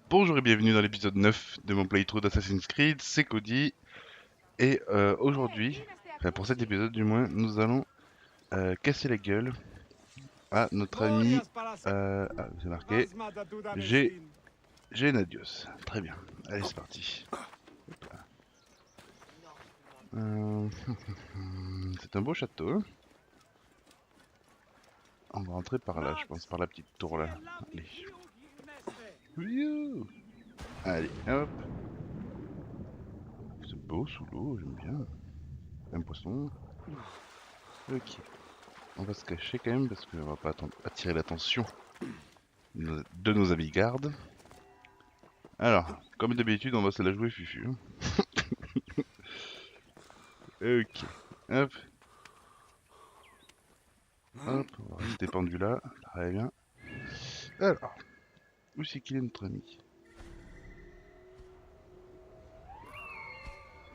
Bonjour et bienvenue dans l'épisode 9 de mon playthrough d'Assassin's Creed, c'est Cody. Et aujourd'hui, enfin pour cet épisode du moins, nous allons casser la gueule à notre ami... c'est marqué, j'ai Nadios. Très bien, allez c'est parti. Hop là. C'est un beau château. On va rentrer par là, je pense, par la petite tour là. Allez. Youhou. Allez, hop. C'est beau sous l'eau, j'aime bien. Un poisson. Ok. On va se cacher quand même parce qu'on va pas attirer l'attention de nos amis gardes. Alors, comme d'habitude, on va se la jouer fufu. Ok. Hop. Hop, on va rester pendu là. Très bien. Alors, où c'est qu'il est notre ami?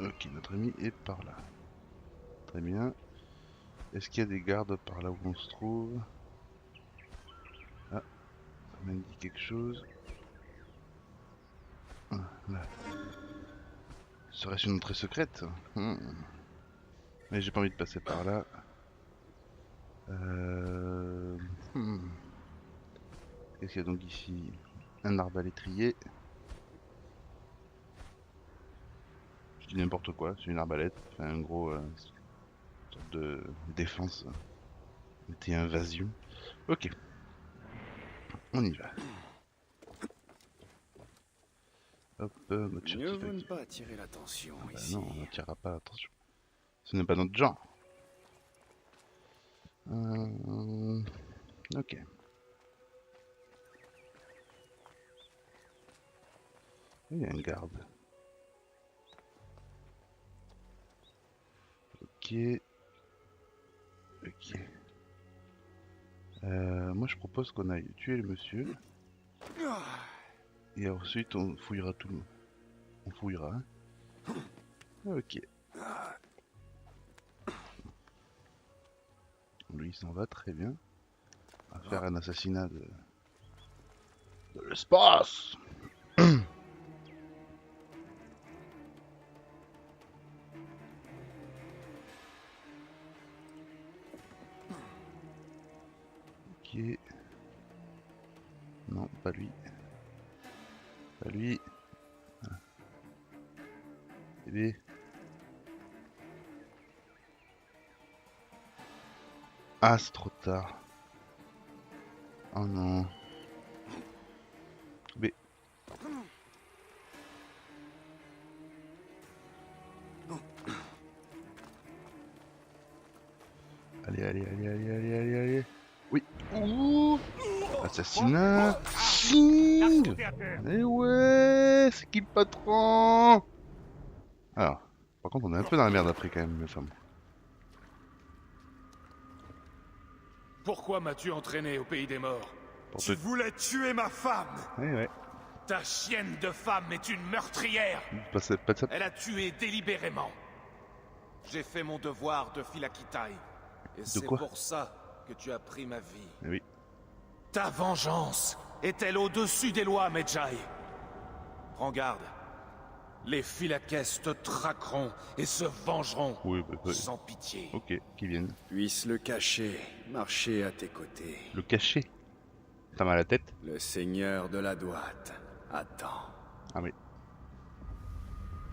Ok, notre ami est par là. Très bien. Est-ce qu'il y a des gardes par là où on se trouve? Ah, ça m'indique quelque chose. Ah, là. Serait-ce une entrée secrète? Mais j'ai pas envie de passer par là. Qu'est-ce qu'il y a donc ici? Un arbalétrier. Je dis n'importe quoi, c'est une arbalète. Enfin, un gros sorte de défense anti-invasion. Ok, on y va. Hop, notre Mieux certif vaut ne actif. pas attirer l'attention Bah ici. non, on n'attirera pas l'attention. Ce n'est pas notre genre. Ok. Il y a un garde. Ok. Ok. Moi je propose qu'on aille tuer le monsieur. Et ensuite on fouillera tout le monde. On fouillera. Hein. Ok. Lui il s'en va très bien. On va faire un assassinat de l'espace. Ok. Non, pas lui. Pas lui. Bébé. Ah, c'est trop tard. Oh non. Mais... Allez, allez, allez, allez, allez, allez, allez. Oui. Ouh. Assassinat. Ching. Eh ouais, c'est qui le patron? Alors, par contre, on est un peu dans la merde après quand même, mes femmes. Pourquoi m'as-tu entraîné au pays des morts? Tu voulais tuer ma femme! Ouais, ouais. Ta chienne de femme est une meurtrière! Pas de ça. Elle a tué délibérément. J'ai fait mon devoir de Philakitai. Et c'est quoi? pour ça que tu as pris ma vie. Eh oui. Ta vengeance est-elle au-dessus des lois, Medjay? Prends garde. Les Philakès te traqueront et se vengeront Oui, sans pitié. Ok, qu'ils viennent. Puisse le cacher, marcher à tes côtés. Le cacher. T'as mal à la tête? Le seigneur de la droite attend. Ah oui.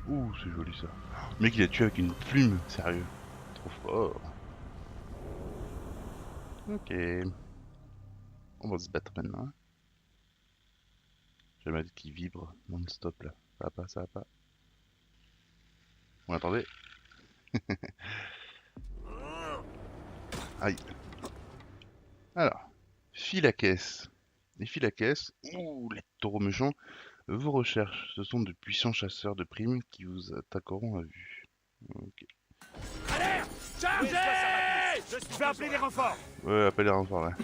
Ouh, c'est joli ça. Le mec il a tué avec une plume, sérieux. Trop fort. Ok. On va se battre maintenant. J'ai ma tête qui vibre non-stop là. Ça va pas, ça va pas. Bon, attendez. Aïe. Alors, Philakès. Les Philakès, ouh, les taureaux méchants, vous recherchent. Ce sont de puissants chasseurs de primes qui vous attaqueront à vue. Ok. Alerte! Chargez! Je vais appeler des renforts! Ouais, appelle les renforts là.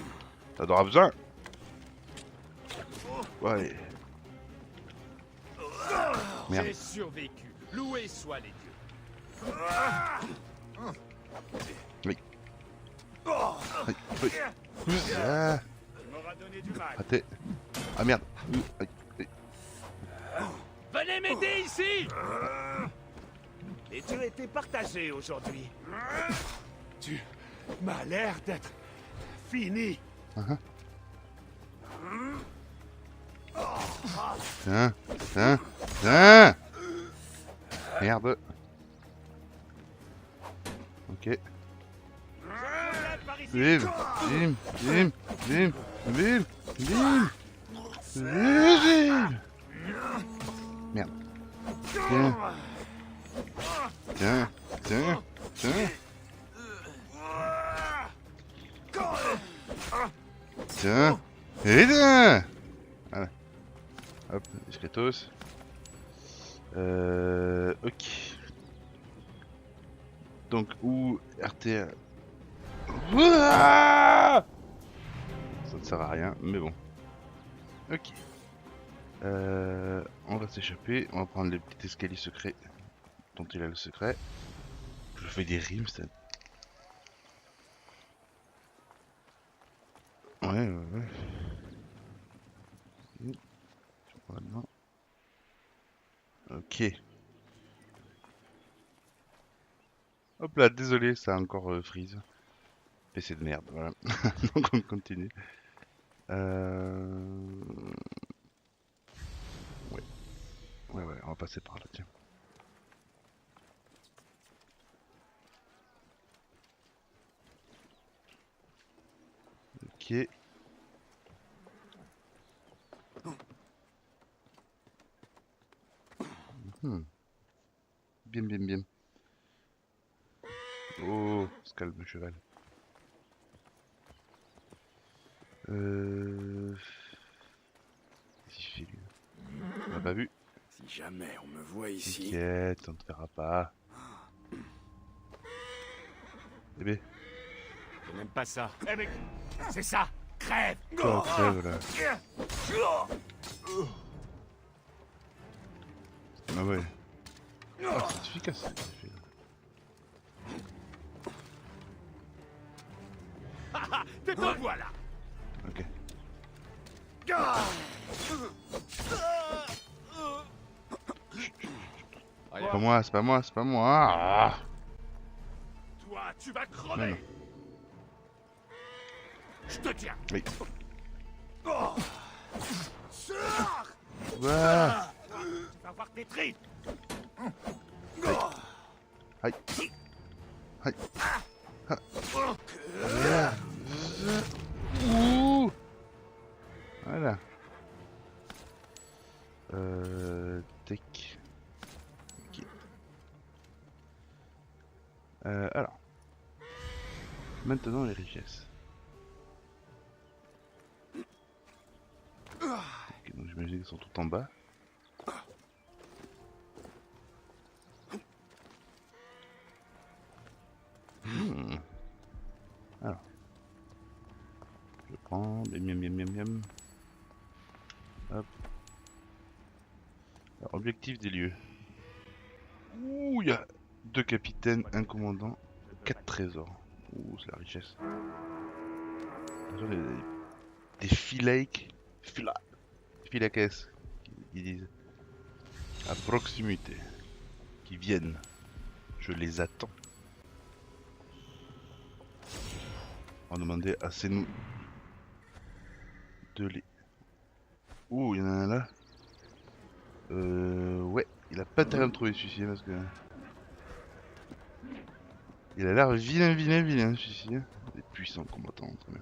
T'en auras besoin? Ouais. Merde. J'ai survécu. Loués soient les dieux. Oui. Aïe. Oui. Ah, Il m'aura donné du mal. raté. Ah merde. Aïe, aïe. Venez m'aider ici. Les dieux étaient partagés aujourd'hui. Tu m'as l'air d'être fini. Tiens, tiens, tiens. Merde. Ok. Bim, bim, bim, bim, bim, bim. Bim. Merde. Tiens. Tiens, tiens, tiens. Tiens. Et tiens. Voilà. Hop, discretos. Ok. Donc, où RTA... Ouah, ça ne sert à rien, mais bon. Ok. On va s'échapper, on va prendre les petits escaliers secrets dont il a le secret. Je fais des rimes, ça. Ouais. Voilà. Ok. Hop là, désolé, ça a encore freeze. PC de merde, voilà. Donc on continue. Ouais. Ouais, on va passer par là, tiens. Ok. Bien. Oh, se calme le cheval. Qu'est-ce qu'il fait lui? On l'a pas vu? Si jamais on me voit ici... T'inquiète, on te verra pas. Bébé, Je n'aime pas ça. Eh mais, c'est ça. Crève. toi crève là. Ah ouais. Ah, c'est efficace ce que tu fais, là. Te voilà. Ok. C'est pas moi. Ah, Toi, tu vas non, crever. non. Je te tiens. Oui. Sors. Ouah. Tu vas voir tes tripes. Aïe. Aïe. Ah. Ouh. Voilà. Tech. Ok. Alors. Maintenant les richesses. Ok, donc j'imagine qu'ils sont tout en bas. Alors. Je prends des miam. Hop. Alors, objectif des lieux. Ouh, il y a 2 capitaines, un commandant, 4 trésors. Ouh, c'est la richesse. Attention, des filakes. Filakes, ils disent. À proximité. Qui viennent. Je les attends. On va demander à Senou de les... Ouh, il y en a un là. Ouais, il a pas intérêt à me trouver celui-ci parce que... Il a l'air vilain celui-ci. Des puissants combattants, très bien.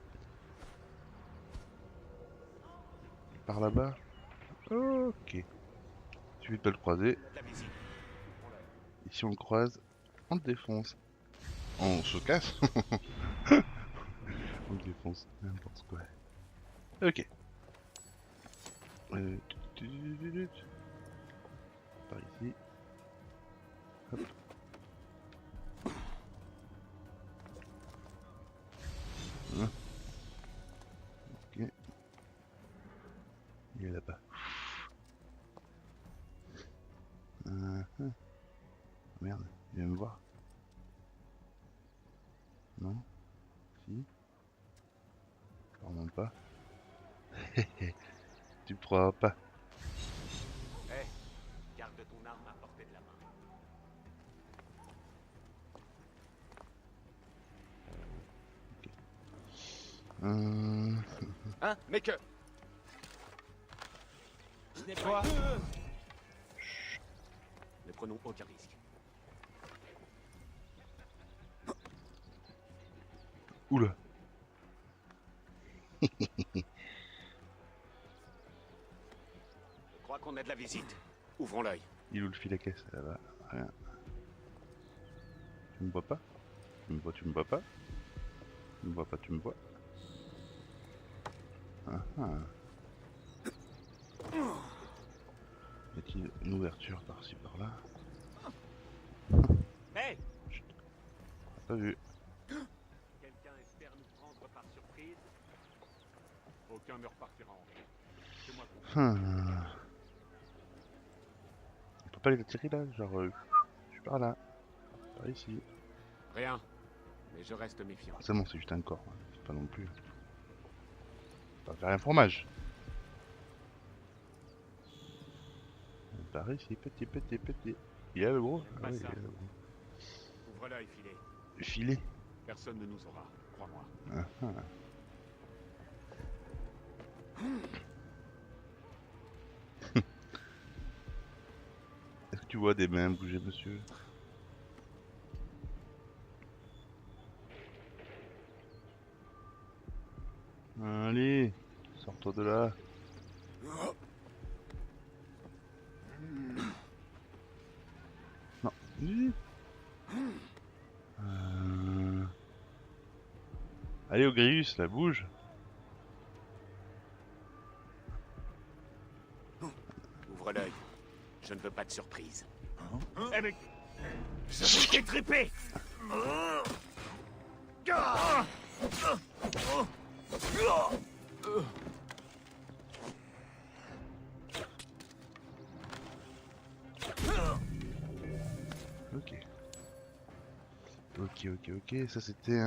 Par là-bas. Ok. Il suffit de pas le croiser. Et si on le croise, on le défonce. On se casse. On le défonce. N'importe quoi. Ok. Par ici. Hop. Hein. Ok. Il est là-bas. Merde, il va me voir. Non. Si. Vraiment pas. Tu me crois pas. Hé, garde ton arme à portée de la main. Hein, mais que... Ce n'est pas... Ne prenons aucun risque. Oula. Je crois qu'on a de la visite. Ouvrons l'œil. Il est où le fil à caisse là-bas? Rien. Tu me vois pas? Tu me vois, tu me vois pas? Tu me vois pas, tu me vois? Ah ah. Y a-t-il une ouverture par-ci par-là? Hé, Pas vu. quelqu'un espère nous prendre par surprise? Aucun ne repartira en rien. C'est moi qu'on... On peut pas les attirer là? Genre, je suis par là. Par ici. Rien. Mais je reste méfiant. Seulement c'est juste un corps. Hein. C'est pas non plus. Pas faire un fromage. Par ici, petit. Il y a le gros? Ah oui, il y a le gros. Ouvre l'œil, filet. Le filet. Personne ne nous aura, crois-moi. Ah ah. Est-ce que tu vois des mains bouger, monsieur? Allez, sors-toi de là. Non. Allez, Ogrius, là, bouge. Ouvre l'œil. Je ne veux pas de surprise. Eh mais... Je vais t'étriper. Ok. Ok. Ça, c'était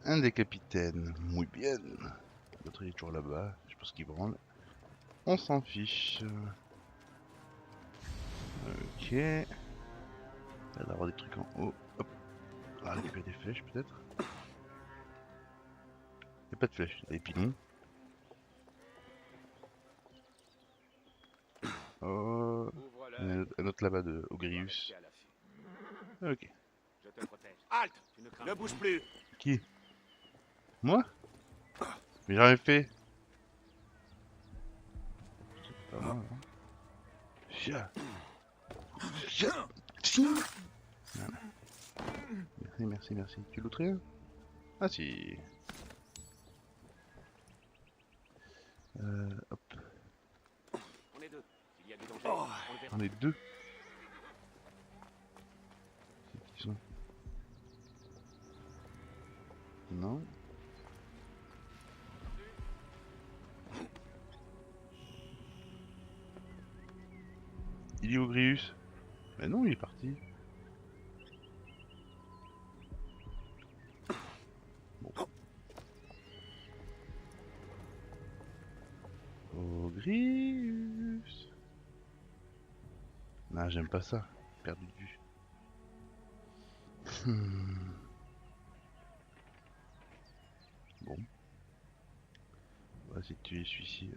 un des capitaines. Muy bien. L'autre, il est toujours là-bas. Je pense qu'il branle. On s'en fiche. Ok. Il va y avoir des trucs en haut. Hop. On va récupérer des flèches, peut-être. Il n'y a pas de flèches. Des pilons. Oh. Ouvre Il y en a l'œil. un autre là-bas de Ogrius. Rester à l'affût. Ok. Je te protège. Halte. Tu ne crains ne bouge plus. Qui? Moi? Mais j'ai rien fait. C'est pas moi, hein. Chia. Voilà. Merci. Tu lootes rien? Ah si. Hop. On est deux. S'il y a du danger, on le verra. On est deux. C'est qui sont? Non. Il est où Grius? Mais non, il est parti. Bon. Oh Grius. Non, j'aime pas ça. Perdu de vue. Bon. On va essayer de tuer celui-ci.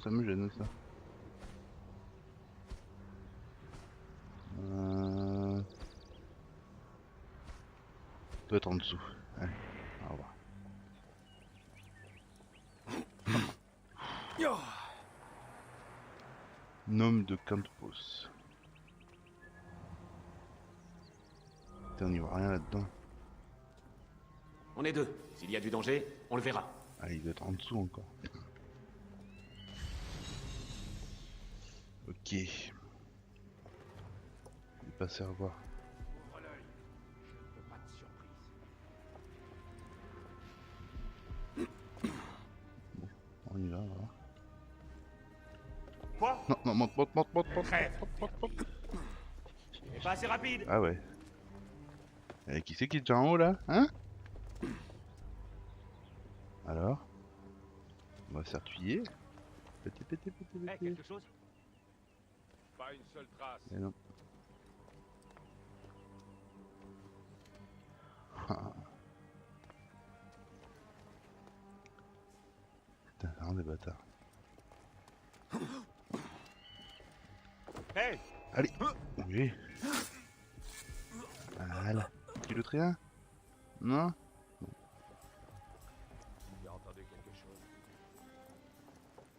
Ça me gêne ça. Doit être en dessous. Allez, au revoir. Nom de Campos. Putain, on n'y voit rien là-dedans. On est deux. S'il y a du danger, on le verra. Ah, il doit être en dessous encore. Ok. Il est passé à revoir. Ouvre monte, monte, monte, monte, monte, Crève. monte, monte, monte. C'est pas assez rapide. Ah ouais. Qui c'est qui est déjà en haut là? Hein? Alors? On va s'appuyer. Petit, petit, petit, Eh, petit. quelque chose? Pas une seule trace. Mais non. Putain, c'est vraiment des bâtards. Hey, Allez! Oui! Voilà. Tu le rien? Non? J'ai entendu quelque chose.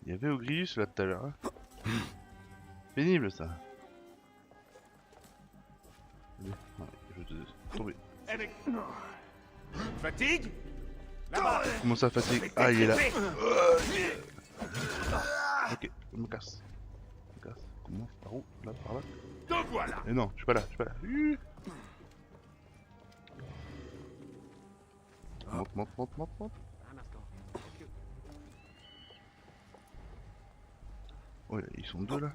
Il y avait Ogrius là tout à l'heure. Hein. Pénible ça. Allez, ouais, je vais tomber. eh mec. Fatigue? Là-bas. Comment ça fatigue? Ah, il est là. Ok, je me casse. Je me casse. Comment? Par où? Là, par là? Te voilà. Mais non, je suis pas là, je suis pas là. Monte, monte, monte, monte, monte. Un instant. Est-ce que... Ouais, ils sont deux là.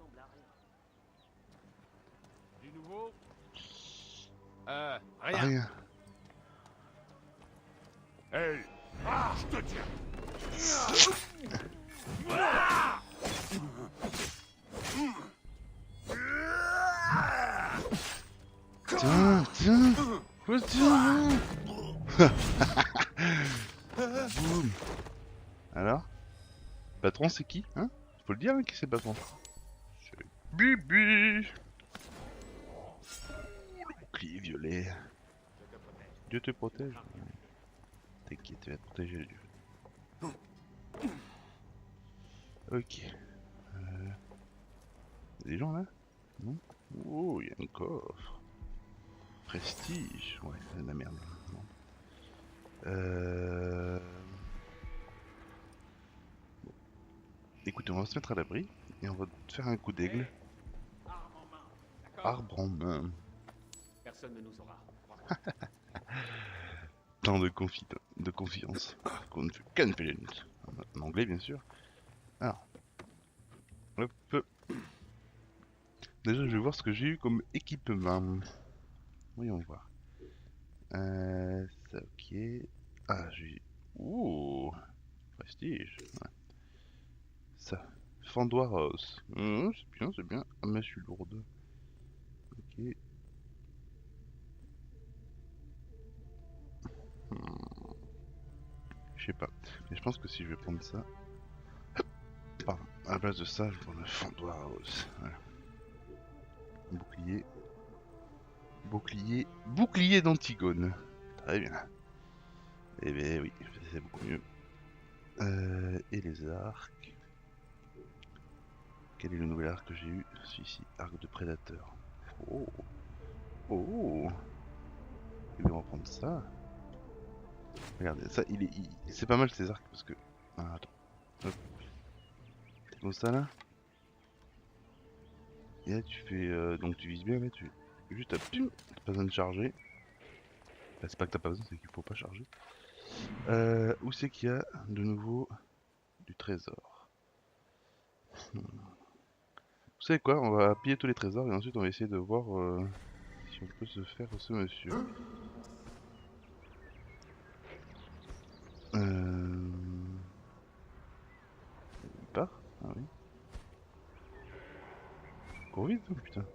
ressemble à rien. Du nouveau? Rien. Rien. Hey. Ah, je te tiens. Tiens, tiens. Oh, tiens. Boum. Alors? Patron, c'est qui? Hein? Faut le dire, hein, qui c'est le patron? C'est Bibi. Le bouclier violet. Je te protège. Dieu te protège. T'inquiète, tu vas te protéger le Dieu. Ok. Y'a des gens là? Non? Oh, il y a un coffre. Prestige. Ouais, c'est de la merde. Non. Écoutez, on va se mettre à l'abri et on va faire un coup d'aigle. Arme en main. D'accord? Arbre en main. Personne ne nous aura. Crois-moi. Tant de confiance. Qu'on ne fait confidence. En anglais, bien sûr. Alors. Hop. Déjà, je vais voir ce que j'ai eu comme équipement. Voyons voir. Ça, ok. Ah, j'ai... Ouh, prestige. Ouais. Ça. Fendoir House. C'est bien, c'est bien. Ah, mais je suis lourde. Ok. Je sais pas. Mais je pense que si je vais prendre ça... Pardon. À la place de ça, je vais prendre le Fendoir House. Voilà. Bouclier. Bouclier. Bouclier d'Antigone. Très bien. Eh ben oui, c'est beaucoup mieux. Et les arcs. Quel est le nouvel arc que j'ai eu? Celui-ci, arc de prédateur. Oh. Oh. Et bien on va prendre ça. Regardez, ça, c'est pas mal ces arcs parce que... Ah, attends. Hop. C'est comme ça là. Et là tu fais... donc tu vises bien là, tu... Juste à... Pim, t'as pas besoin de charger. Enfin, c'est pas que t'as pas besoin, c'est qu'il faut pas charger. Où c'est qu'il y a de nouveau du trésor? Vous savez quoi? On va piller tous les trésors et ensuite on va essayer de voir si on peut se faire ce monsieur. Il part? Ah oui. Cours vite, hein, putain.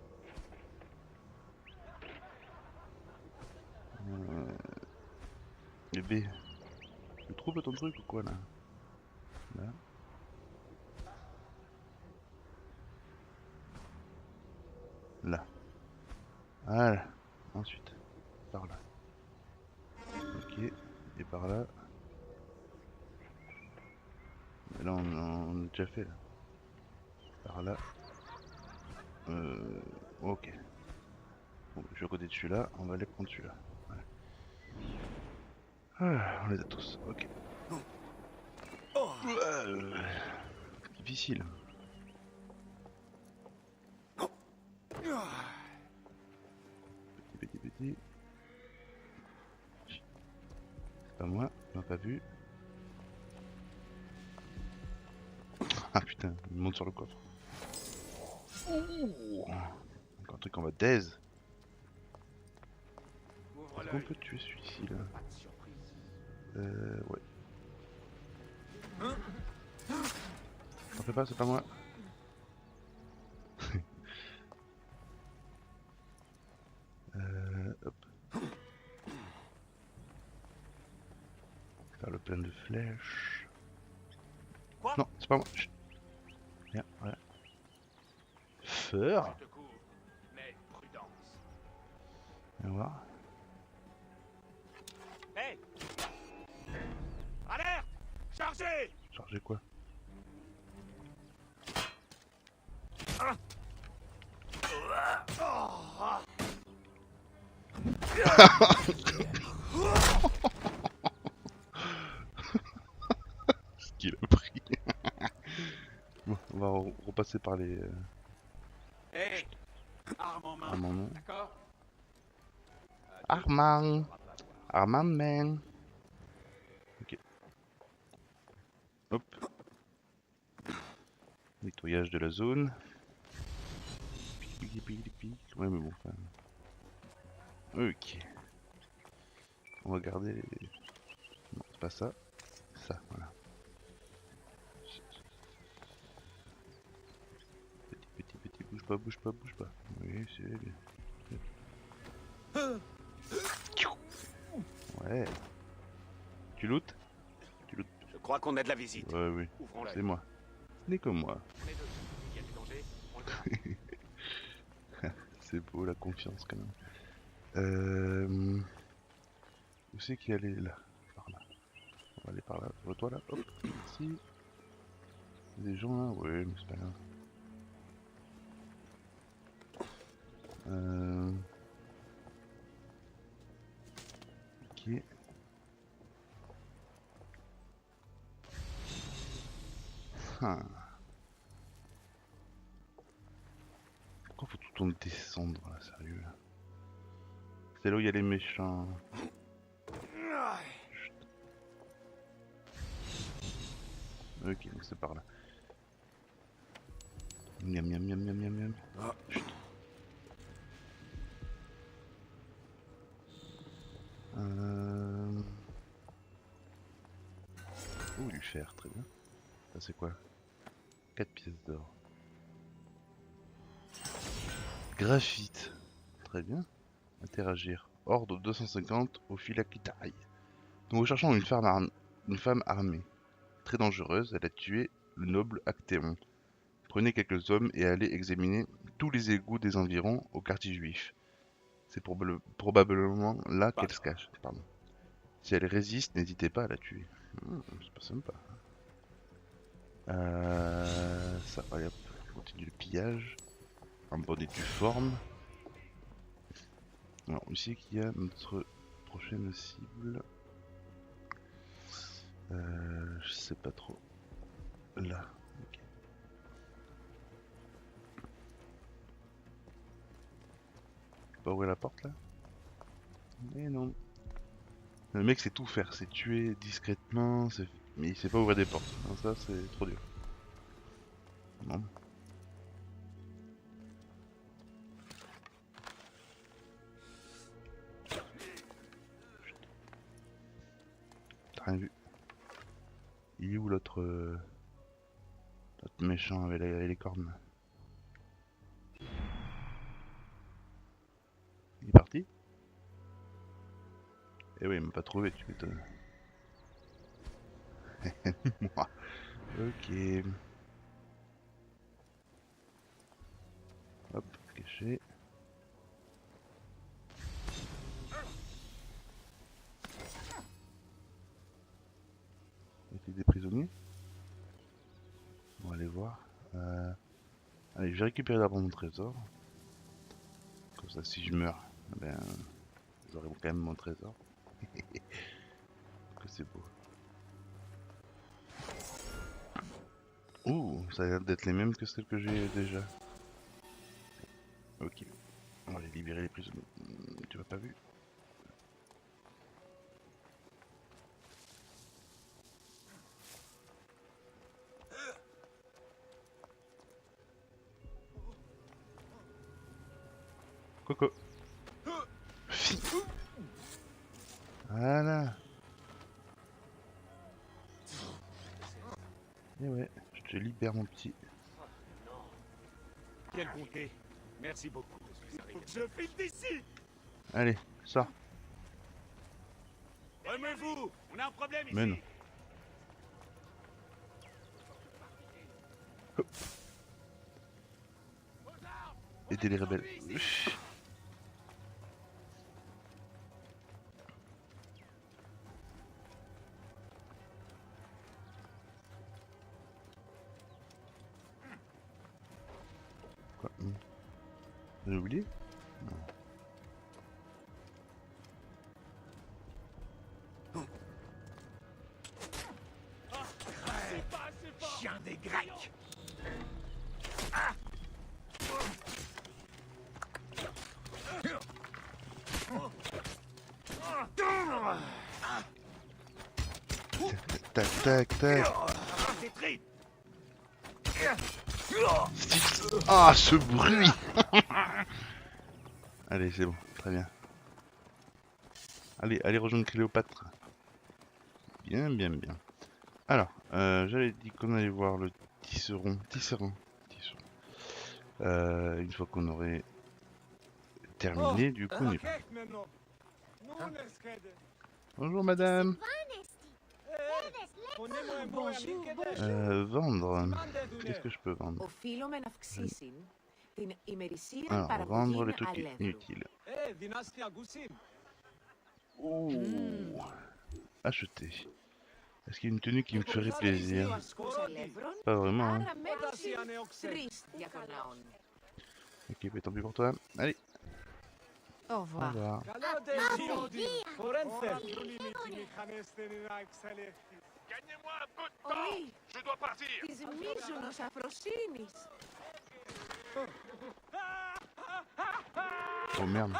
Bébé, tu troubles ton truc ou quoi là? Là. Là. Voilà. Ensuite, par là. Ok. Et par là. Mais là, on a déjà fait là. Par là. Ok. Bon, je suis à côté de celui-là. On va aller prendre celui-là. Voilà. Ah, on les a tous. Ok. Difficile. Petit, petit, petit. C'est pas moi, on m'a pas vu. Ah putain, il monte sur le coffre. Ouh. Encore un truc en mode daze. Ouvre Est-ce qu'on l'œil. peut tuer celui-ci là? Pas de surprise. Ouais. T'en fais pas, c'est pas moi. Hop. Faire le plein de flèches. Quoi? Non, c'est pas moi. Chut. Viens, voilà. Feur. Je te couvre, mais prudence. Viens voir. Hey! Alerte! Chargez! Charger quoi? Ce qu'il a pris. Bon, on va repasser par les Hey! Arme en main. Armand. D'accord? Armand. Armand man. Ok. Hop. Nettoyage de la zone. Ouais mais bon. Enfin... Ok. On va garder les... Non, c'est pas ça. Ça, voilà. Petit, bouge pas, bouge pas, bouge pas. Oui, c'est bien. Ouais. Tu lootes? Tu lootes? Je crois qu'on a de la visite. Ouais, oui. Ouvrons C'est l'œil. moi. Ce n'est que moi. On est deux. Il y a du danger. On le verra. C'est beau la confiance quand même. Où c'est qu'il y allait là? Par là. On va aller par là. Vois-toi là. Hop. Ici. Il y a des gens là. Ouais, mais c'est pas grave. Ok. Ah. Pourquoi faut tout le temps descendre là, sérieux? C'est là où il y a les méchants. Ok, donc c'est par là. Miam miam miam miam miam miam. Chut. Oh, du fer, très bien. Ça c'est quoi? 4 pièces d'or. Graphite. Très bien. Interagir. Ordre 250 au Philakitaï. Nous recherchons une femme armée. Très dangereuse, elle a tué le noble Actéon. Prenez quelques hommes et allez examiner tous les égouts des environs au quartier juif. C'est probablement là qu'elle se cache. Pardon. Si elle résiste, n'hésitez pas à la tuer. C'est pas sympa. Ça, allez hop, on continue le pillage. En bonne et due forme. Alors, ici qu'il y a notre prochaine cible. Je sais pas trop. Là. Ok. Pas ouvrir la porte là? Mais non. Le mec sait tout faire, c'est tuer discrètement, mais il sait pas ouvrir des portes. Non, ça c'est trop dur. Non. T'as rien vu. Il est où l'autre méchant avec les cornes? Il est parti? Eh oui, il m'a pas trouvé, tu m'étonnes. Moi. Ok. Hop, caché. Des prisonniers. On va aller voir. Allez, je vais récupérer d'abord mon trésor. Comme ça, si je meurs, ben, j'aurai quand même mon trésor. Que c'est beau. Ouh, ça a l'air d'être les mêmes que celles que j'ai déjà. Ok. On va aller libérer les prisonniers. Tu m'as pas vu? Coco. Fi. Voilà. Et ouais, je te libère mon petit. Quel bonté. Merci beaucoup. Je file d'ici. Allez, sors. Remets-vous. On a un problème Mais non. ici. Aider les rebelles. Quoi? J'ai oublié? Non. Chien des Grecs. Tac, tac, tac. Des tripes. Ah, ce bruit. Allez, c'est bon, très bien. Allez, allez rejoindre Cléopâtre. Bien, bien, bien. Alors, j'avais dit qu'on allait voir le tisserand. Une fois qu'on aurait terminé, du coup, on y va. Bonjour, madame. Vendre. Qu'est-ce que je peux vendre? Οφείλουμε να αυξήσει την ημερησία Alors, παραγωγή vendre les trucs αλεύρου. inutiles. Ouh. Acheter. Est-ce qu'il y a une tenue qui me ferait plaisir? Pas vraiment, hein. Άρα μένει 3 διακονάων. Ok, bah tant pis pour toi. Allez, Au au revoir. revoir. Gagnez-moi un peu de temps. Oui, Je dois partir. της μίζωνος αφροσύνης. Oh merde.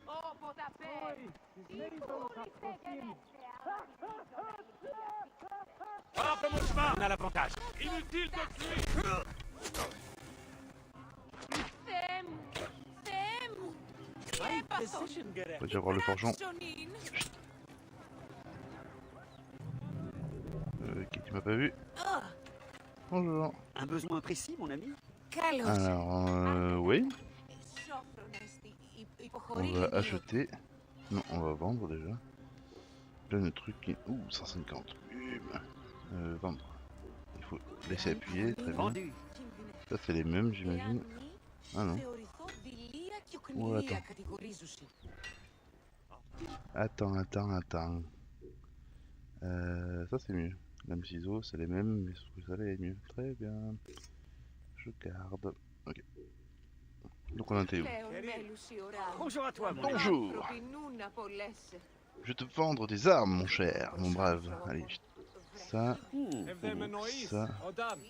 Όποτε απέ. Hors de mon chemin. On a l'avantage. Inutile de fuir. Θεέ μου, Θεέ μου. Τι έπαθω. Faut déjà voir le forgeron. Άξονιν. Ok, tu m'as pas vu. Bonjour. Un besoin précis, mon ami? Καλώς. Alors, oui, Σόφρονες, on υποχωρεί va λίγο. acheter. Non, on va vendre déjà. Plein de trucs qui... Ouh, 150. Vendre. Il faut laisser appuyer, très bien. Vendu. Ça, c'est les mêmes, j'imagine. Ah non. Θεωρηθώ δειλία και Ω, οκνηλία attends. κατηγορίζουσι. Attends. Ça, c'est mieux. Lame ciseaux, c'est les mêmes, mais sauf que ça allait mieux. Très bien. Je garde. Ok. Donc on en était où? Πλέον μέλους η ώρα. Bonjour à toi, mon ami. Bonjour. Προπεινούν να πολλές. Je vais te vendre des armes, mon cher, mon brave. Allez, ça, ça,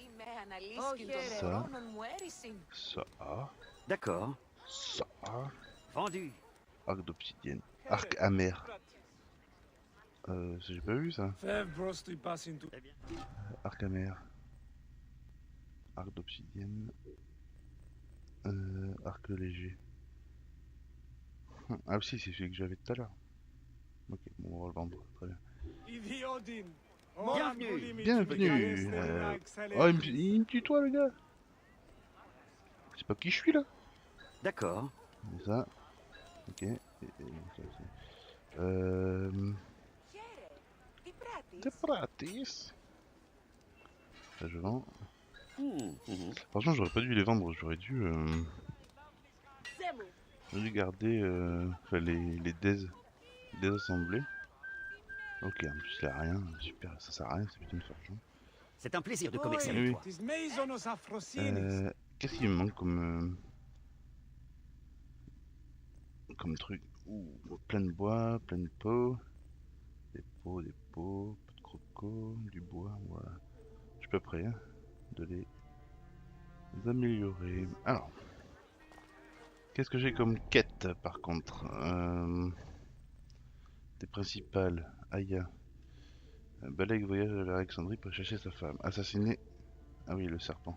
Είμαι αναλύσκην των Ça. χρόνων μου έρισιν. ça, D'accord. ça. Vendu. Arc d'obsidienne. Arc amer. J'ai pas vu ça. Très bien. Arc amer. Arc d'obsidienne. Arc léger. Ah si, c'est celui que j'avais tout à l'heure. Ok, bon, on va le vendre. Très bien. Bienvenue. Bienvenue. Oh, il me tutoie, le gars. C'est pas qui je suis là. D'accord. Et ça. Ok. Ça aussi. Χαίρε, τι πράττεις. C'est pratique. Ça, je vends. Mhm. Franchement, j'aurais pas dû les vendre. J'aurais dû Ξέ μου. garder enfin, les désassemblés. Ok, en plus, il a rien. Super, ça sert à rien. C'est putain de forgeron. C'est un plaisir de commercer Oui. avec toi. Qu'est-ce qu'il me manque comme truc? Ouh, plein de bois, plein de pots. Des pots, peu de crocos, du bois, voilà. Je suis pas prêt hein, de les améliorer. Alors, qu'est-ce que j'ai comme quête par contre? Des principales. Aya. Balègue voyage à l'Alexandrie pour chercher sa femme. Assassiner. Ah oui, le serpent.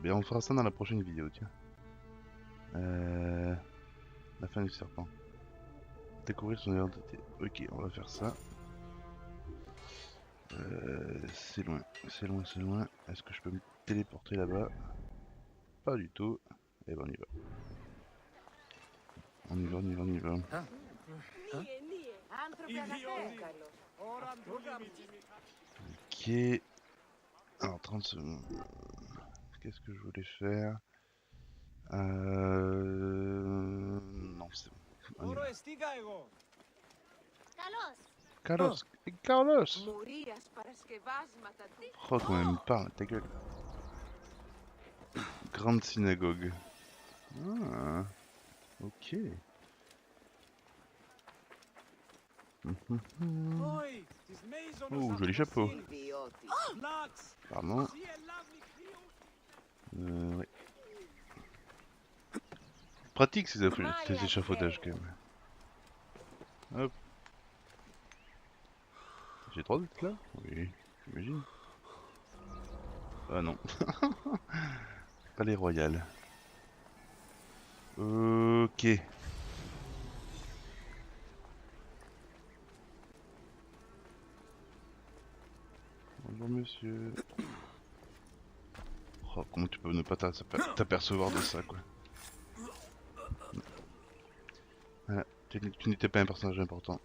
Mais on fera ça dans la prochaine vidéo, tiens. La fin du serpent. Découvrir son identité. Ok, on va faire ça. C'est loin, c'est loin, c'est loin. Est-ce que je peux me téléporter là-bas? Pas du tout. Et ben on y va. On y va, on y va, on y va. Ok. Alors 30 secondes. Qu'est-ce que je voulais faire? Non, c'est bon. On y va. Carlos, Carlos! Oh, quand même pas, ta gueule. Grande synagogue. Ah, ok. Oh, joli chapeau. Pardon. Ouais. Pratique ces échafaudages quand même. Hop. J'ai le droit d'être là? Oui, j'imagine. Ah non. Palais royal. Ok. Bonjour monsieur. Oh, comment tu peux ne pas t'apercevoir de ça quoi. Voilà, tu n'étais pas un personnage important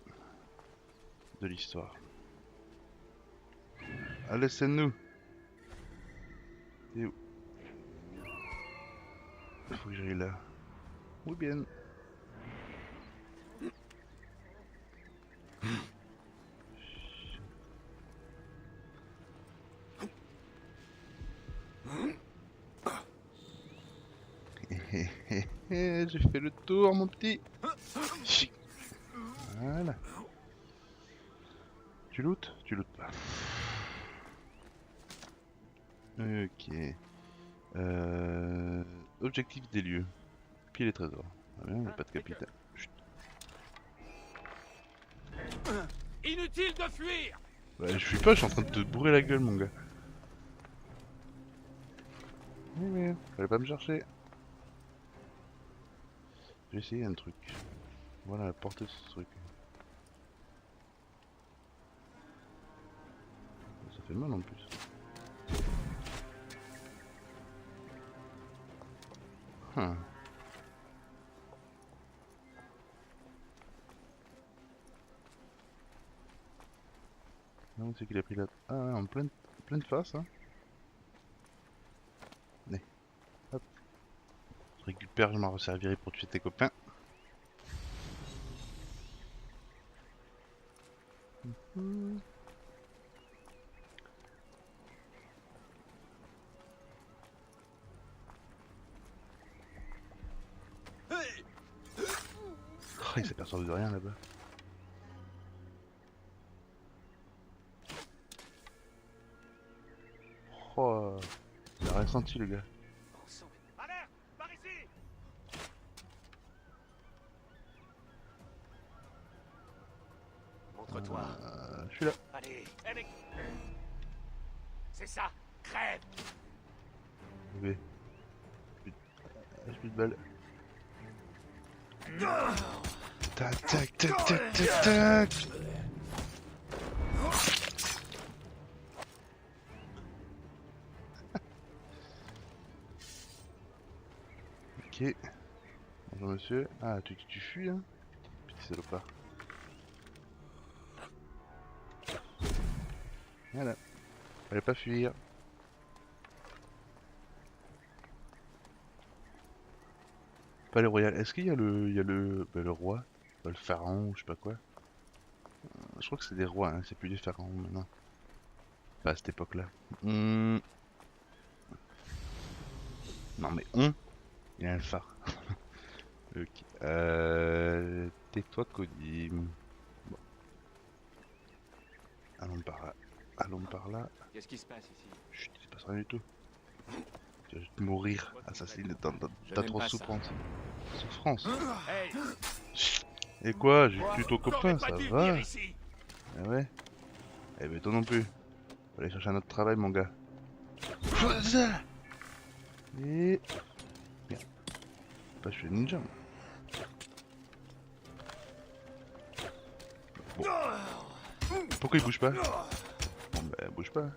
de l'histoire. Allez, c'est nous. Et où? Il faut que j'aille là. Oui bien. J'ai fait le tour mon petit. Voilà. Tu lootes? Tu lootes pas. Ok. Objectif des lieux. Pied les trésors. Ah bien, il n'y a pas de capitaine. Chut. Inutile de fuir! Ouais, je suis pas, je suis en train de te bourrer la gueule mon gars. Oui, mais fallait pas me chercher. J'ai essayé un truc. Voilà la portée de ce truc. Ça fait mal en plus. Non, c'est qu'il a pris la... Ah, en pleine face, hein. Allez, hop. Je récupère, je m'en resservirai pour tuer tes copains. Oh, ils s'aperçoivent de rien là-bas. Oh, il a rien senti le gars. Alerte! Par ici! Montre-toi. Je suis là. Allez, avec... C'est ça! Crève! J'ai plus de balles. Tac tac tac tac tac tac. Ok. Bonjour monsieur. Ah, tu fuis hein? Petit salopard. Voilà. Fallait pas fuir. Palais royal. Est-ce qu'il y a le roi? Le pharaon ou je sais pas quoi. Je crois que c'est des rois, hein. C'est plus des pharaons maintenant. Enfin, à cette époque-là. Non mais il y a un phare. Ok. Tais-toi Cody. Bon. Allons par là. Allons par là. Qu'est-ce qui se passe ici? Chut, il se passe rien du tout. Tu vas juste mourir, assassiné t'as trop de souffrance. Souffrance. Hey! Et quoi? J'ai tué ton T'aurais copain, pas ça dû va? venir ici. Ah ouais? Eh ben toi non plus. Faut aller chercher un autre travail mon gars. Et... Merde. Pas, je suis ninja, moi. Bon. Pourquoi il bouge pas? Bon bah, bouge pas.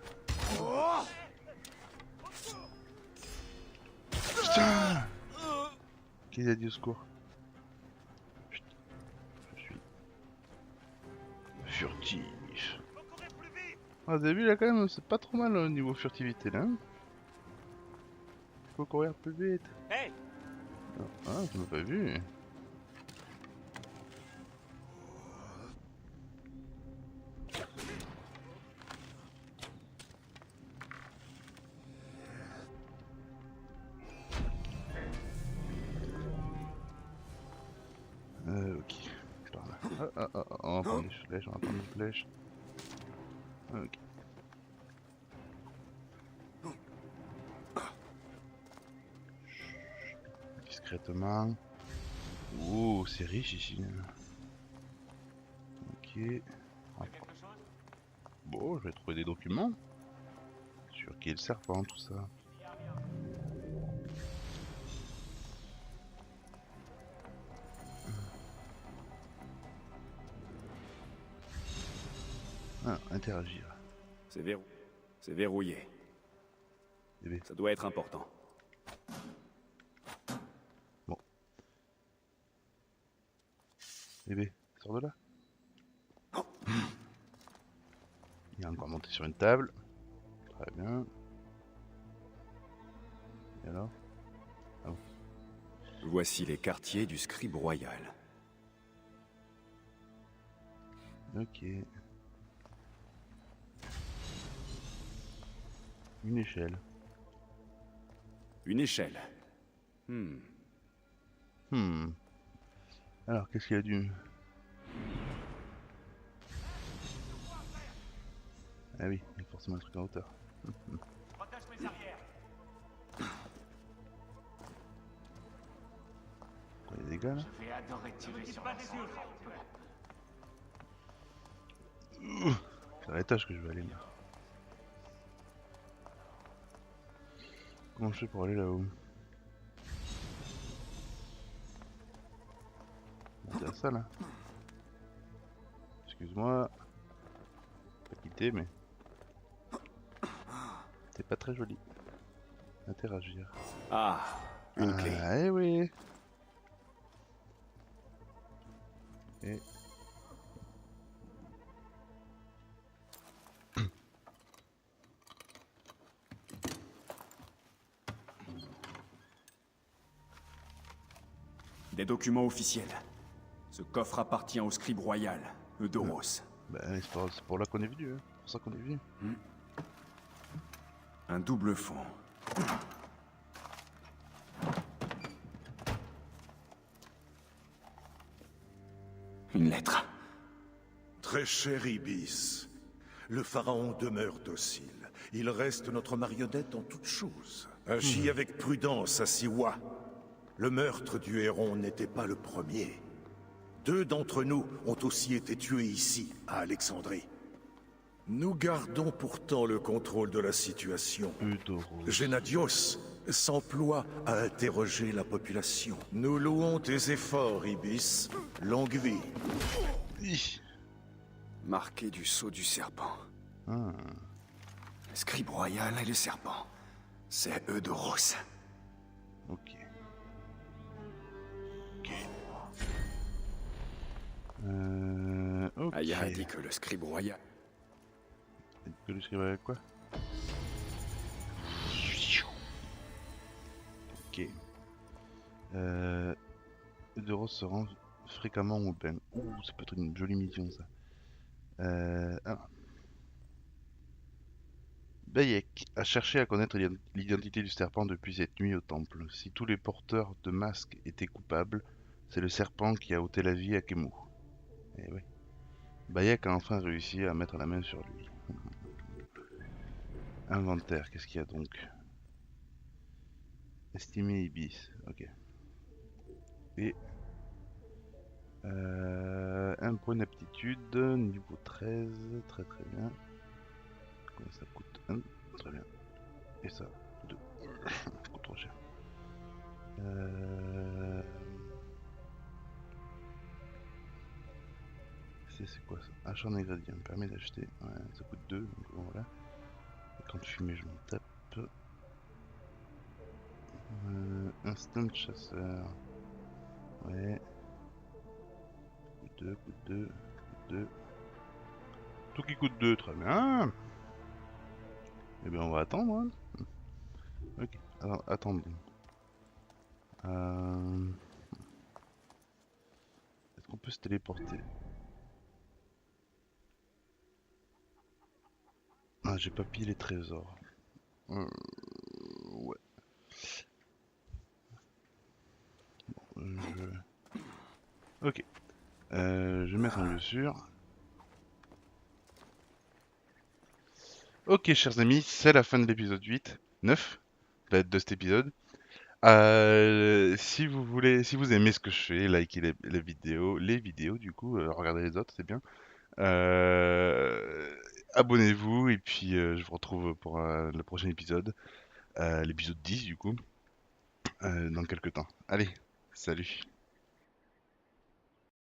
Putain! Qui a dit au secours? Chut. Je suis... furtif. Ah, vous avez vu là quand même, c'est pas trop mal au niveau furtivité là. Hein, faut courir plus vite. Hey! Ah, tu m'as pas vu. Ok. Je pars là. On va prendre des flèches, on va prendre des flèches. Ok. Discrètement. Ouh, c'est riche ici. Ok. Bon, je vais trouver des documents. Sur qui est le serpent, tout ça. Ah, interagir. C'est verrouillé. Bébé. Ça doit être important. Bébé, sors de là. Il est encore monté sur une table. Très bien. Et alors? Voici les quartiers du scribe royal. Ok. Une échelle. Une échelle. Alors, qu'est-ce qu'il y a du... Ah oui, il y a forcément un truc en hauteur. Protège mes arrières. Quoi, il y a des gars là? Je vais adorer tirer sur la cieux. C'est à l'étage que je vais aller là. Comment je fais pour aller là-haut? C'est à ça là. Excuse-moi. Pas quitter mais... C'est pas très joli. Interagir. Ah, une clé. Ah, eh oui. Et... Des documents officiels. Ce coffre appartient au scribe royal, Eudoros. Bah c'est pour là qu'on est venu, hein. C'est pour ça qu'on est venu. Un double fond. Une lettre. Très cher Ibis, le pharaon demeure docile. Il reste notre marionnette en toutes choses. Agis avec prudence à Siwa. Le meurtre du héron n'était pas le premier. 2 d'entre nous ont aussi été tués ici, à Alexandrie. Nous gardons pourtant le contrôle de la situation. Eudoros. Gennadios s'emploie à interroger la population. Nous louons tes efforts, Ibis. Longue vie. Hi. Marqué du sceau du serpent. Ah. Le scribe royal et le serpent. C'est Eudoros. Ok. Ok. Aya a dit que le scribe royal... Que le scribe avec quoi? Ok. Eudoros se rend fréquemment au bain. Ouh, ça peut être une jolie mission ça. Ah. Bayek a cherché à connaître l'identité du serpent depuis cette nuit au temple. Si tous les porteurs de masques étaient coupables, c'est le serpent qui a ôté la vie à Kemu. Eh oui. Bayek a enfin réussi à mettre la main sur lui. Inventaire, qu'est-ce qu'il y a donc? Estimer Ibis, ok. Et... un point d'aptitude, niveau 13, très très bien. Combien ça coûte? 1, très bien. Et ça, 2. Ça coûte trop cher. Recherche en ingrédients me permet d'acheter. Ouais, ça coûte 2, donc bon, voilà. Et quand fumer, je m'en tape. Instinct de chasseur. Ouais. Coûte 2, coûte 2, coûte 2. Tout qui coûte 2, très bien. Eh bien, on va attendre. Hein. Ok, alors attendons. Est-ce qu'on peut se téléporter? Ah, j'ai pas pillé les trésors. Ouais. Ok. Je vais mettre un lieu sûr. Ok, chers amis, c'est la fin de l'épisode 8. 9 de cet épisode. Si vous voulez, si vous aimez ce que je fais, likez les vidéos du coup, regardez les autres, c'est bien. Abonnez-vous et puis je vous retrouve pour le prochain épisode, l'épisode 10 du coup, dans quelques temps. Allez, salut.